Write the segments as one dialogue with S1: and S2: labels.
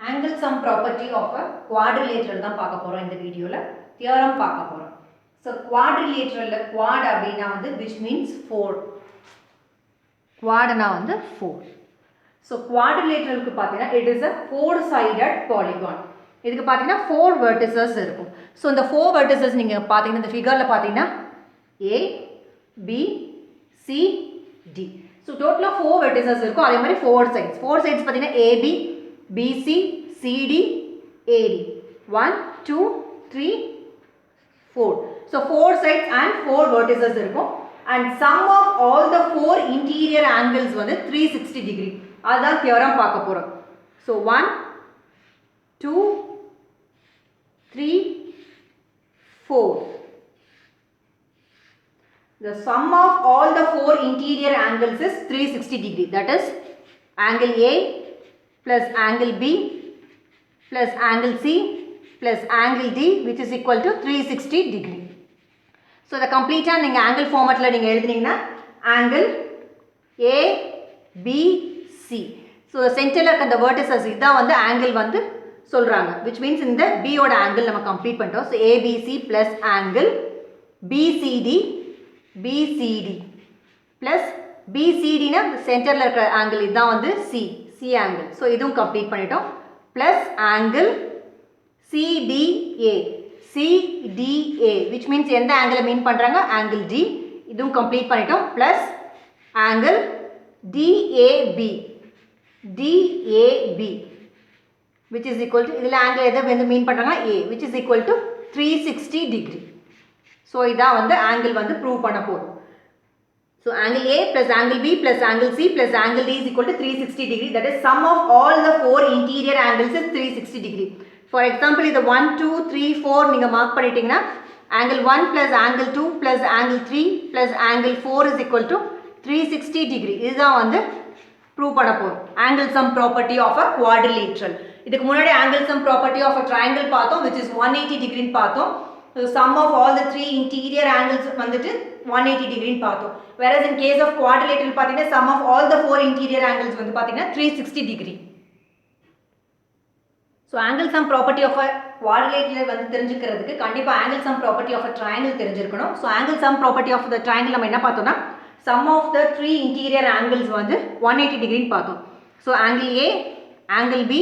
S1: angle sum property of a quadrilateral தான் பார்க்க போறோம் இந்த வீடியோல theorem பார்க்க போறோம். So quadrilateral quad அப்படினா வந்து which means 4. quadனா வந்து 4. So quadrilateralக்கு பாத்தீங்கன்னா it is a four sided polygon. இதுக்கு பாத்தீங்கன்னா 4 vertices இருக்கும். So இந்த 4 vertices நீங்க பாத்தீங்கன்னா இந்த ஃபிகர்ல பாத்தீங்கன்னா A B C D. So total 4 vertices இருக்கும். அதே மாதிரி 4 sides. 4 sides பாத்தீங்கன்னா AB BC CD AD 1 2 3 4. So 4 sides and 4 vertices இருக்கும். And sum of all the 4 interior angles வந்து 360 degree. அதான் theorem பார்க்க போறோம். So 1 2 3 4. The sum of all the 4 interior angles is 360 degree. That is angle A plus angle B plus angle C plus angle D which is equal to 360 degree. So the complete angle format la neenga eludiningna angle A B C. So the center la irukka the vertices idha vandu angle vandu solranga, which means in the B oda angle nama complete பண்ணிட்டோம். So ABC plus angle BCD BCD plus BCD na center la irukka angle idha vandu C angle. So இதுவும் complete பண்ணிட்டோம். Plus angle CDA CDA which means எந்த angle mean பண்றாங்க angle D. இதுவும் complete பண்ணிட்டோம். Plus angle DAB DAB which is equal to இதுல angle எதை வந்து mean பண்றாங்க A which is equal to 360 degree. So இதான் வந்து angle வந்து prove பண்ண போறோம். So angle A plus angle B plus angle C plus angle D is equal to 360 degree. That is sum of all the 4 interior angles is 360 degree. For example, இது 1 2 3 4 நீங்க mark பண்ணிட்டீங்கன்னா angle 1 plus angle 2 plus angle 3 plus angle 4 is equal to 360 degree. இதுதான் வந்து prove பண்ண போறோம். Angle sum property of a quadrilateral. இதுக்கு முன்னாடி angle sum property of a triangle பார்த்தோம் which is 180 degree பார்த்தோம். So sum of all the 3 interior angles வந்துட்டு 180 degree பார்த்தோம். Whereas in case of quadrilateral பாத்தீங்கன்னா sum of all the 4 interior angles வந்து பாத்தீங்கன்னா 360 degree. So angle sum property of a quadrilateral வந்து தெரிஞ்சுக்கிறதுக்கு கண்டிப்பா angle sum property of a triangle தெரிஞ்சிருக்கணும். So angle sum property of the triangle நம்ம என்ன பார்த்தோம்னா sum of the 3 interior angles வந்து 180 degree பார்த்தோம். So angle A, angle B,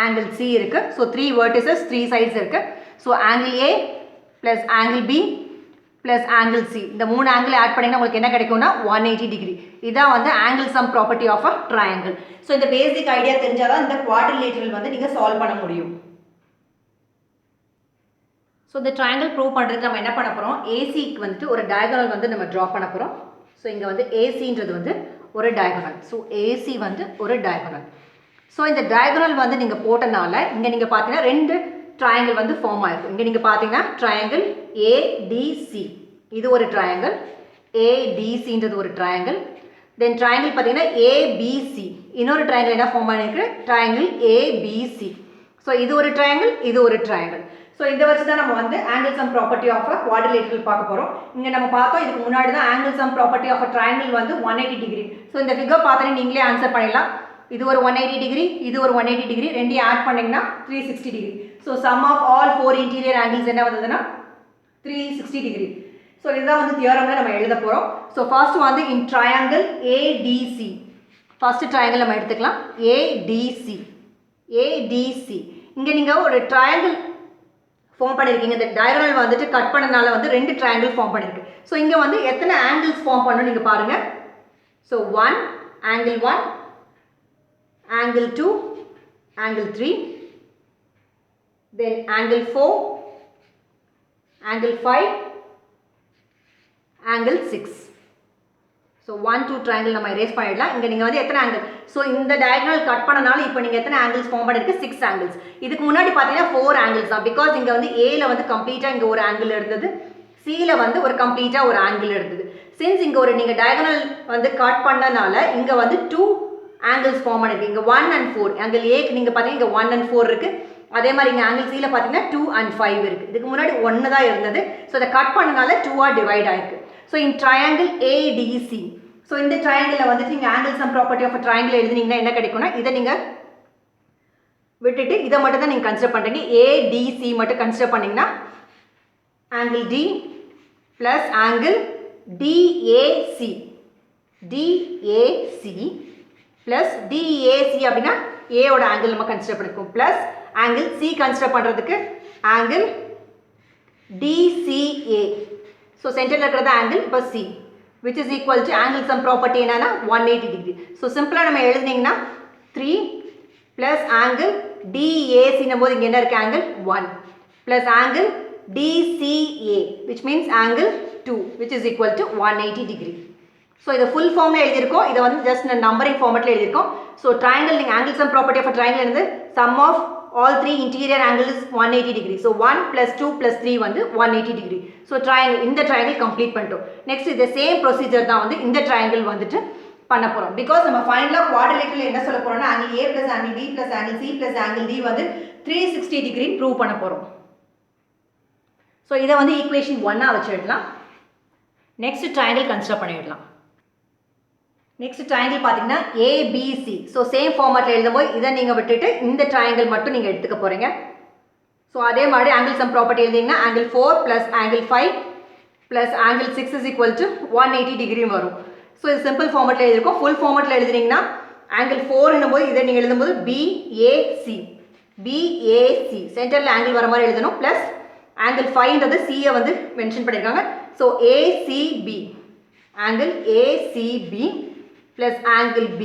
S1: angle C இருக்கு. So 3 vertices, 3 sides இருக்கு. So angle A plus angle B plus angle C இந்த மூணு angle add பண்ணீங்கன்னா உங்களுக்கு என்ன கிடைக்கும்னா 180 degree. இதான் வந்து angle sum property of a triangle. So இந்த basic idea தெரிஞ்சாதான் இந்த quadrilateral வந்து நீங்க solve பண்ண முடியும். So இந்த triangle prove பண்றதுக்கு நம்ம என்ன பண்ண போறோம், AC க்கு வந்துட்டு ஒரு diagonal வந்து நம்ம draw பண்ண போறோம். So இங்க வந்து AC ன்றது வந்து ஒரு diagonal. So AC வந்து ஒரு diagonal. So இந்த diagonal வந்து நீங்க போட்டனால இங்க நீங்க பாத்தீங்கன்னா ரெண்டு triangle வந்து ஃபார்ம் ஆயிருக்கும். இங்க நீங்க பாத்தீங்கன்னா triangle ADC இது ஒரு triangle, ADC ன்றது ஒரு triangle. Then triangle பாத்தீங்கன்னா ABC இன்னொரு triangle என்ன ஃபார்ம் ஆயிருக்கு triangle ABC. So இது ஒரு triangle, இது ஒரு triangle. So இத வச்சு தான் நம்ம வந்து angle sum property of a quadrilateral பார்க்க போறோம். இங்க நம்ம பார்த்தோம் இதுக்கு முன்னாடி தான் angle sum property of a triangle வந்து 180 degree. So இந்த ஃபிகர் பார்த்தா நீங்களே ஆன்சர் பண்ணிடலாம். இது ஒரு 180 degree, இது ஒரு 180 degree, ரெண்டையும் ஆட் பண்ணீங்கன்னா 360 degree. So sum of all 4 interior angles என்ன வந்ததுன்னா 360 degree. So இதுதான் வந்து தியரம்ல நம்ம எழுத போறோம். So first வந்து in triangle ADC. First triangle நம்ம எடுத்துக்கலாம் ADC. ADC. இங்க நீங்க ஒரு triangle ஃபார்ம் பண்ணிருக்கீங்க. இந்த diagonal வந்துட்டு கட் பண்ணனால வந்து ரெண்டு triangle ஃபார்ம் பண்ணிருக்கு. So இங்க வந்து எத்தனை angles ஃபார்ம் பண்ணனும் நீங்க பாருங்க. So 1 angle 1 angle 2 angle 3 then angle 4 angle 5 angle 6. So 1 2 triangle நம்ம erase பண்ணிடலாம். இங்க நீங்க வந்து எத்தனை angle, so இந்த diagonal கட் பண்ணனால இப்போ நீங்க எத்தனை angles ஃபார்ம் பண்ணிருக்கு 6 angles. இதுக்கு முன்னாடி பாத்தீங்கன்னா 4 angles தான், because இங்க வந்து A ல வந்து கம்ப்ளீட்டா இங்க ஒரு angle இருந்தது, C ல வந்து ஒரு கம்ப்ளீட்டா ஒரு angle இருந்தது. since இங்க ஒரு நீங்க diagonal வந்து கட் பண்ணனால இங்க வந்து 2 angles ஃபார்ம் பண்ணிருக்கு. இங்க 1 and 4 angle A க்கு நீங்க பாத்தீங்கன்னா இங்க 1 and 4 இருக்கு. அதே மாதிரி இங்க angle C ல பாத்தீங்கன்னா 2 and 5 இருக்கு. இதுக்கு முன்னாடி 1 தான் இருந்தது. So இத கட் பண்ணனால 2 ஆ டிவைட் ஆயிருக்கு. So in triangle ADC. So இந்த triangle ல வந்துட்டு நீங்க angle sum property of a triangle எழுதுனீங்கன்னா என்ன கிடைக்கும்னா இத நீங்க விட்டுட்டு இதை மட்டும் தான் நீங்கள் கன்சிடர் பண்ணுறீங்க. ஏடிசி மட்டும் கன்சிடர் பண்ணிங்கன்னா angle D plus angle DAC plus DAC அப்படின்னா ஏவோட ஆங்கிள் நம்ம கன்சிடர் பண்ணிருக்கோம் ப்ளஸ் ஆங்கிள் சி கன்சிடர் பண்ணுறதுக்கு ஆங்கிள் டிசிஏ. ஸோ சென்டரில் இருக்கிறது ஆங்கிள் இப்போ C which is equal to angle sum property என்னன்னா 180 degree. ஸோ சிம்பிளாக நம்ம எழுதினீங்கன்னா 3 ப்ளஸ் ஆங்கிள் டிஏசின்னும் போது இங்கே என்ன இருக்குது angle 1 plus angle TCA which means angle 2 which is equal to 180 degree. So இதை ஃபுல் ஃபார்மில் எழுதியிருக்கோம். இதை வந்து ஜஸ்ட் நம்பரிங் ஃபார்மெட்டில் எழுதியிருக்கோம். ஸோ ட்ரையாங்கிள் நீங்கள் angle sum property of triangle இருந்து sum of all three interior angles is 180 degree. So 1 plus 2 plus 3 வந்து 180 degree. So triangle இந்த triangle complete பண்ணிட்டோம். Next இந்த same procedure தான் வந்து இந்த triangle வந்துட்டு பண்ண போகிறோம். பிகாஸ் நம்ம ஃபைனலாக குவாட்ரிலேட்டரில் என்ன சொல்ல போகிறோம்னா angle A plus angle B plus angle C plus angle D வந்து 360 டிகிரி ப்ரூவ் பண்ண போகிறோம். ஸோ இதை வந்து ஈக்குவேஷன் 1 வச்சுடலாம். நெக்ஸ்ட் ட்ரையாங்கிள் கன்சிடர் பண்ணிடலாம். நெக்ஸ்ட் ட்ரையாங்கிள் பார்த்தீங்கன்னா ஏபிசி. ஸோ சேம் ஃபார்மேட்டில் எழுதும்போது இதை நீங்கள் விட்டுட்டு இந்த ட்ரையாங்கிள் மட்டும் நீங்கள் எடுத்துக்க போகிறீங்க. ஸோ அதே மாதிரி ஆங்கிள் சம் ப்ராப்பர்ட்டி எழுதிங்கன்னா angle 4 plus angle 5 plus angle 6 is equal to 180 degree வரும். ஸோ இது சிம்பிள் ஃபார்மேட்டில் எழுதிருக்கோம். ஃபுல் ஃபார்மேட்டில் எழுதுனீங்கன்னா ஆங்கிள் 4 போது இதை நீங்கள் எழுதும்போது பிஏசி சென்டரில் ஆங்கிள் வர மாதிரி எழுதணும் ப்ளஸ் ஆங்கிள் 5ன்றது சியை வந்து மென்ஷன் பண்ணியிருக்காங்க. So ACB angle ACB plus angle B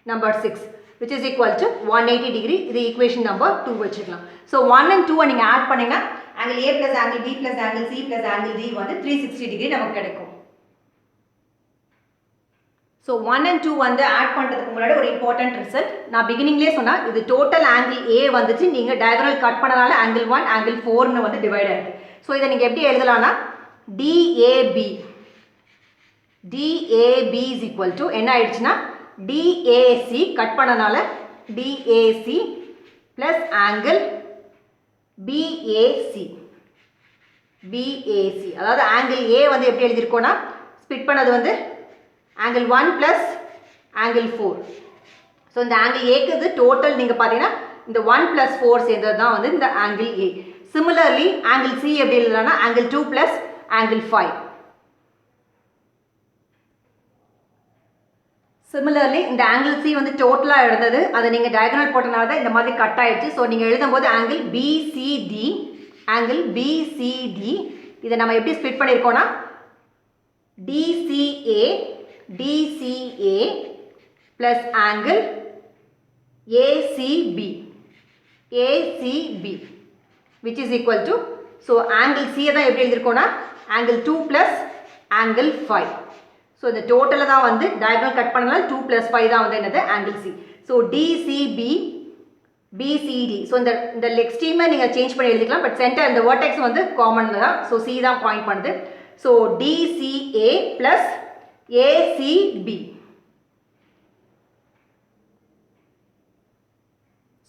S1: number 6 which is equal to 180 degree. இது equation number 2 வச்சுக்கலாம். So 1 and 2 நீங்க ஆட் பண்ணீங்கன்னா angle A plus angle B plus angle C plus angle D வந்து 360 degree நமக்கு கிடைக்கும். So 1 and 2 வந்து add பண்ணுறதுக்கு முன்னாடி ஒரு இம்பார்ட்டன்ட் ரிசல்ட் நான் பிகினிங்லேயே சொன்னால் இது டோட்டல் ஆங்கிள் A வந்துச்சு நீங்கள் டயகனல் கட் பண்ணனால ஆங்கிள் 1 ஆங்கிள் 4ன்னு வந்து டிவைட் ஆகிருக்கு. ஸோ இதை நீங்கள் எப்படி எழுதலாம்னா DAB is equal to என்ன ஆயிடுச்சுன்னா DAC கட் பண்ணனால DAC plus angle BAC அதாவது ஆங்கிள் A வந்து எப்படி எழுதியிருக்கோன்னா ஸ்பிட் பண்ணது வந்து ஆங்கிள் 1 plus ஆங்கிள் 4. ஸோ இந்த ஆங்கிள் ஏக்கு இது டோட்டல் நீங்கள் பார்த்தீங்கன்னா இந்த 1 plus 4 சேர்ந்தது தான் வந்து இந்த angle A. Similarly angle C எப்படி எழுதலாம்னா ஆங்கிள் 2 plus ஆங்கிள் 5. சிமிலர்லி இந்த ஆங்கிள் சி வந்து டோட்டலாக எழுந்தது அதை நீங்கள் டயகனல் போட்டனால தான் இந்த மாதிரி கட் ஆகிடுச்சு. ஸோ நீங்கள் எழுதும்போது ஆங்கிள் பிசிடி இதை நம்ம எப்படி ஸ்ப்ளிட் பண்ணியிருக்கோன்னா DCA plus angle ACB which is equal to so angle சியை தான் எப்படி எழுதியிருக்கோன்னா ஆங்கிள் 2 ப்ளஸ் ஆங்கிள் 5. ஸோ இந்த டோட்டலில் தான் வந்து டயகனல் கட் பண்ணனால 2 + 5 தான் வந்து என்னது angle C. So DCB BCD so இந்த எக்ஸ்ட்ரீமை நீங்கள் சேஞ்ச் பண்ணி எழுதிக்கலாம். பட் சென்டர் இந்த வேர்டெக்ஸ் வந்து காமன் தான். ஸோ சி தான் பாயிண்ட் பண்ணுது. So DCA plus ACB.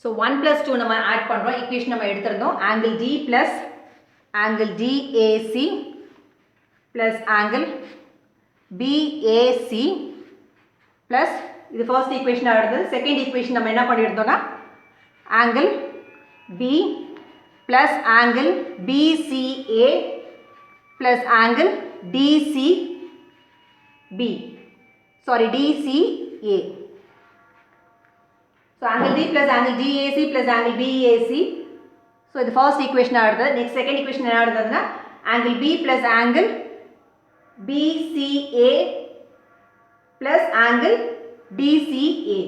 S1: So 1 + 2 நம்ம ஆட் பண்ணுறோம். ஈக்குவேஷன் நம்ம எடுத்திருந்தோம். Angle D plus angle DAC plus angle BAC plus இது ஃபர்ஸ்ட் ஈக்குவேஷன் ஆடுது. செகண்ட் ஈக்குவேஷன் நம்ம என்ன பண்ணியிருந்தோம்னா angle B plus angle BCA plus angle DCA. So angle D plus angle DAC plus angle BAC. So இது first equation ஆடுது. Next second equation என்ன ஆடுதுன்னா angle B plus angle BCA plus angle DCA.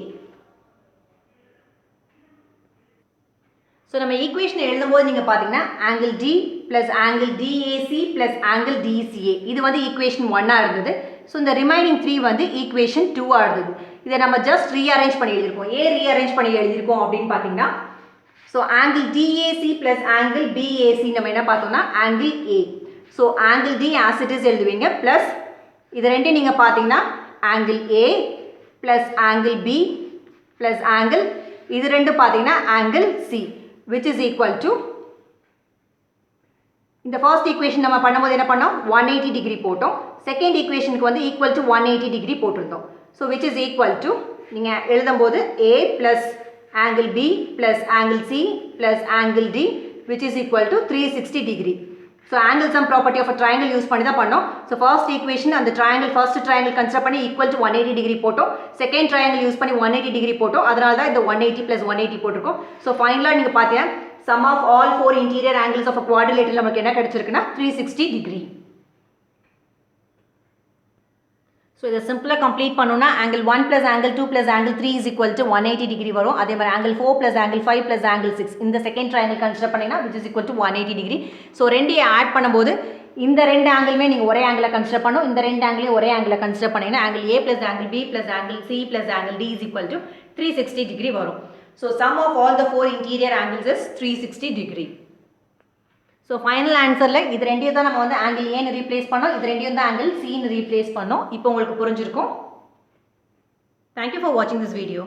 S1: So நம்ம equation எழுதும்போது நீங்கள் பார்த்தீங்கன்னா angle D plus angle DAC plus angle DCA இது வந்து ஈக்குவேஷன் 1 இருந்தது. ஸோ இந்த ரிமைனிங் 3 வந்து ஈக்குவேஷன் 2 இருந்தது. இதை நம்ம ஜஸ்ட் ரீஅரேஞ்ச் பண்ணி எழுதியிருக்கோம். ஏன் ரீஅரேஞ்ச் பண்ணி எழுதியிருக்கோம் அப்படின்னு பார்த்தீங்கன்னா so angle DAC plus angle BAC நம்ம என்ன பார்த்தோம்னா angle A. So angle D as it is எழுதுவீங்க ப்ளஸ் இது ரெண்டையும் நீங்கள் பார்த்தீங்கன்னா angle A plus angle B plus angle இது ரெண்டு பார்த்தீங்கன்னா angle C which is equal to இந்த ஃபர்ஸ்ட் ஈக்குவேஷன் நம்ம பண்ணும்போது என்ன பண்ணோம் 180 டிகிரி போட்டோம். செகண்ட் ஈக்குவேஷனுக்கு வந்து ஈக்குவல் டு 180 டிகிரி போட்டிருந்தோம். So which is equal to நீங்கள் எழுதும்போது ஏ plus angle B plus angle C plus angle D which is equal to 360 degree. So angle sum property of a triangle use பண்ணி தான் பண்ணோம். So first equation அந்த triangle first triangle consider பண்ணி equal to 180 degree போட்டோம். Second triangle use பண்ணி 180 degree போட்டோம். அதனால தான் இந்த 180 plus 180 போட்டிருக்கோம். So finally நீங்க பார்த்தீங்கன்னா sum of all four interior angles of a quadrilateral நமக்கு என்ன கிடைச்சிருக்குன்னா 360 degree. So இதை சிம்பிளாக கம்ப்ளீட் பண்ணோம்னா angle 1 plus angle 2 plus angle 3 is equal to 180 degree வரும். அதே மாதிரி angle 4 plus angle 5 plus angle 6 இந்த செகண்ட் ட்ரையாங்கிள் கன்சிடர் பண்ணிங்கன்னா which is equal to 180 degree. So ரெண்டையும் ஆட் பண்ணும்போது இந்த ரெண்டு ஆங்கிளுமே நீங்கள் ஒரே ஆங்கிளை கன்சிடர் பண்ணும், இந்த ரெண்டு ஆங்கிளையும் ஒரே ஆங்கிளை கன்சிடர் பண்ணிங்கன்னா angle A plus angle B plus angle C plus angle D is equal to 360 degree வரும். So sum of all the four interior angles is 360 degree. So final ஆன்சரில் இது ரெண்டையும் தான் நம்ம வந்து ஆங்கிள் ஏன்னு ரீப்ளேஸ் பண்ணோம், இது ரெண்டையும் தான் ஆங்கிள் சின்னு ரீப்ளேஸ் பண்ணோம். இப்போ உங்களுக்கு புரிஞ்சிருக்கும். தேங்க்யூ ஃபார் வாட்சிங் திஸ் வீடியோ.